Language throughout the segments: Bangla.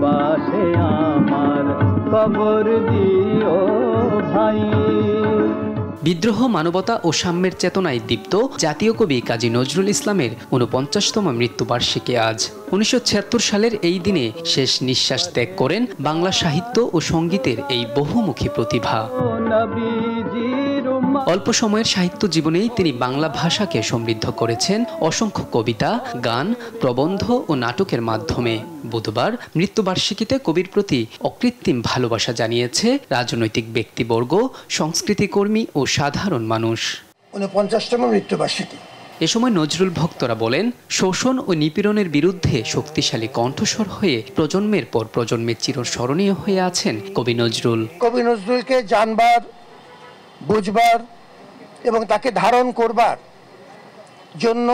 পাশে আমার কবর দিও ভাই। বিদ্রোহ, মানবতা ও সাম্যের চেতনায় দীপ্ত জাতীয় কবি কাজী নজরুল ইসলামের ৪৯তম মৃত্যুবার্ষিকী আজ। ১৯৭৬ সালের এই দিনে শেষ নিঃশ্বাস ত্যাগ করেন বাংলা সাহিত্য ও সঙ্গীতের এই বহুমুখী প্রতিভা। অল্প সময়ের সাহিত্য জীবনেই তিনি বাংলা ভাষাকে সমৃদ্ধ করেছেন অসংখ্য কবিতা, গান, প্রবন্ধ ও নাটকের মাধ্যমে। বুধবার মৃত্যুবার্ষিকীতে কবির প্রতি অকৃত্রিম ভালোবাসা জানিয়েছে রাজনৈতিক ব্যক্তিবর্গ, সংস্কৃতিকর্মী ও সাধারণ মানুষ। ৪৯তম মৃত্যুবার্ষিকী। এ সময় নজরুল ভক্তরা বলেন, শোষণ ও নিপীড়নের বিরুদ্ধে শক্তিশালী কণ্ঠস্বর হয়ে প্রজন্মের পর প্রজন্মে চিরস্মরণীয় হয়ে আছেন কবি নজরুল। কবি নজরুলকে জানবার, বুঝবার এবং তাকে ধারণ করবার জন্য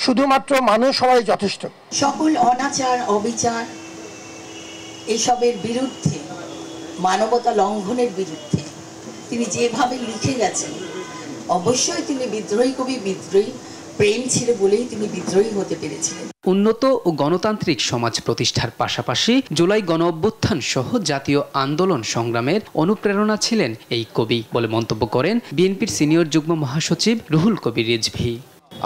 শুধুমাত্র মানুষ হওয়াই যথেষ্ট। সকল অনাচার, অবিচার এসবের বিরুদ্ধে, মানবতা লঙ্ঘনের বিরুদ্ধে তিনি যেভাবে লিখে গেছেন, অবশ্যই তিনি বিদ্রোহী কবি, বিদ্রোহী প্রেম ছিল বলেই তিনি বিদ্রোহী হতে পেরেছিলেন। উন্নত ও গণতান্ত্রিক সমাজ প্রতিষ্ঠার পাশাপাশি জুলাই গণঅভ্যুত্থান সহ জাতীয় আন্দোলন সংগ্রামের অনুপ্রেরণা ছিলেন এই কবি বলে মন্তব্য করেন বিএনপির সিনিয়র যুগ্ম মহাসচিব রুহুল কবির রিজভী।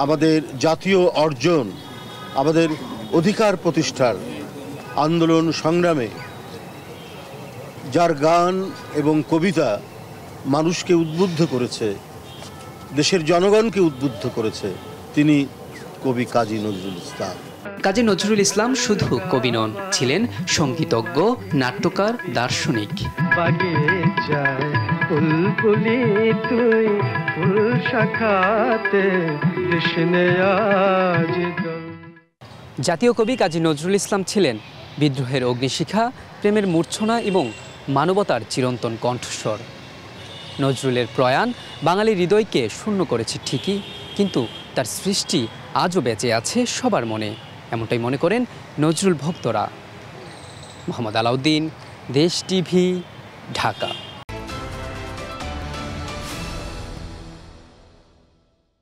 আমাদের জাতীয় অর্জন, আমাদের অধিকার প্রতিষ্ঠার আন্দোলন সংগ্রামে যার গান এবং কবিতা মানুষকে উদ্বুদ্ধ করেছে, দেশের জনগণকে উদ্বুদ্ধ করেছে, তিনি কবি কাজী নজরুল ইসলাম। কাজী নজরুল ইসলাম শুধু কবি নন, ছিলেন সঙ্গীতজ্ঞ, নাট্যকার, দার্শনিক। জাতীয় কবি কাজী নজরুল ইসলাম ছিলেন বিদ্রোহের অগ্নিশিখা, প্রেমের মূর্ছনা এবং মানবতার চিরন্তন কণ্ঠস্বর। নজরুলের প্রয়াণ বাঙালির হৃদয়কে শূন্য করেছে ঠিকই, কিন্তু তার সৃষ্টি আজও বেঁচে আছে সবার মনে, এমনটাই মনে করেন নজরুল ভক্তরা। মোহাম্মদ আলাউদ্দিন, দেশ টিভি, ঢাকা।